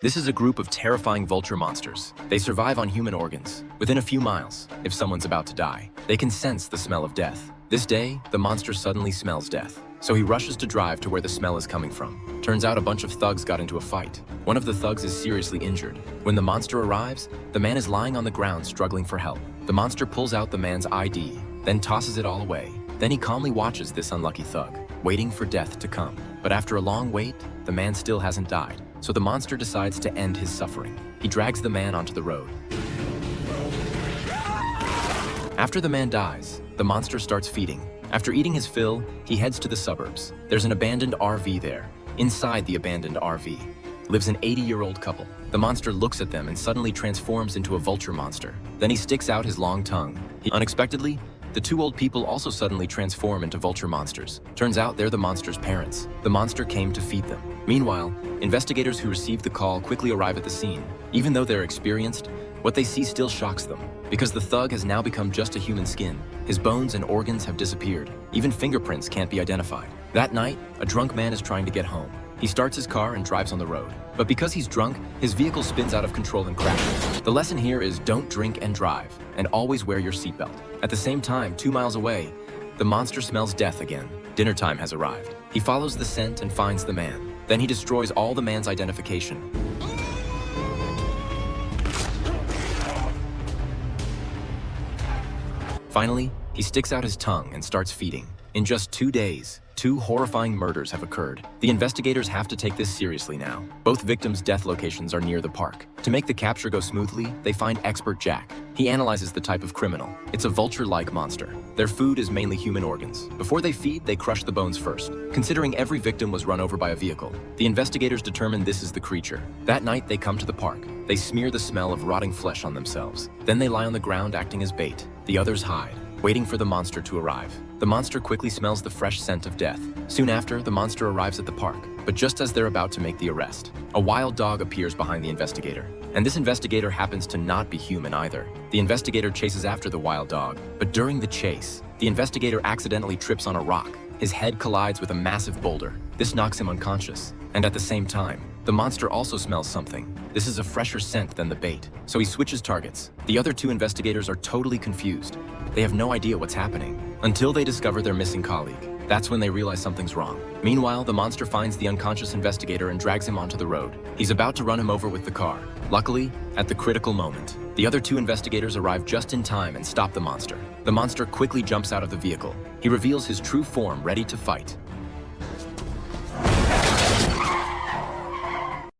This is a group of terrifying vulture monsters. They survive on human organs. Within a few miles, if someone's about to die, they can sense the smell of death. This day, the monster suddenly smells death. So he rushes to drive to where the smell is coming from. Turns out a bunch of thugs got into a fight. One of the thugs is seriously injured. When the monster arrives, the man is lying on the ground struggling for help. The monster pulls out the man's ID, then tosses it all away. Then he calmly watches this unlucky thug, waiting for death to come. But after a long wait, the man still hasn't died. So the monster decides to end his suffering. He drags the man onto the road. After the man dies, the monster starts feeding. After eating his fill, he heads to the suburbs. There's an abandoned RV there. Inside the abandoned RV lives an 80-year-old couple. The monster looks at them and suddenly transforms into a vulture monster. Then he sticks out his long tongue. Unexpectedly, the two old people also suddenly transform into vulture monsters. Turns out they're the monster's parents. The monster came to feed them. Meanwhile, investigators who received the call quickly arrive at the scene. Even though they're experienced, what they see still shocks them, because the thug has now become just a human skin. His bones and organs have disappeared. Even fingerprints can't be identified. That night, a drunk man is trying to get home. He starts his car and drives on the road. But because he's drunk, his vehicle spins out of control and crashes. The lesson here is don't drink and drive, and always wear your seatbelt. At the same time, 2 miles away, the monster smells death again. Dinner time has arrived. He follows the scent and finds the man. Then he destroys all the man's identification. Finally, he sticks out his tongue and starts feeding. In just 2 days, 2 horrifying murders have occurred. The investigators have to take this seriously now. Both victims' death locations are near the park. To make the capture go smoothly, they find expert Jack. He analyzes the type of criminal. It's a vulture-like monster. Their food is mainly human organs. Before they feed, they crush the bones first. Considering every victim was run over by a vehicle, the investigators determine this is the creature. That night, they come to the park. They smear the smell of rotting flesh on themselves. Then they lie on the ground acting as bait. The others hide, waiting for the monster to arrive. The monster quickly smells the fresh scent of death. Soon after, the monster arrives at the park. But just as they're about to make the arrest, a wild dog appears behind the investigator. And this investigator happens to not be human either. The investigator chases after the wild dog, but during the chase, the investigator accidentally trips on a rock. His head collides with a massive boulder. This knocks him unconscious. And at the same time, the monster also smells something. This is a fresher scent than the bait, so he switches targets. The other 2 investigators are totally confused. They have no idea what's happening, until they discover their missing colleague. That's when they realize something's wrong. Meanwhile, the monster finds the unconscious investigator and drags him onto the road. He's about to run him over with the car. Luckily, at the critical moment, the other 2 investigators arrive just in time and stop the monster. The monster quickly jumps out of the vehicle. He reveals his true form, ready to fight.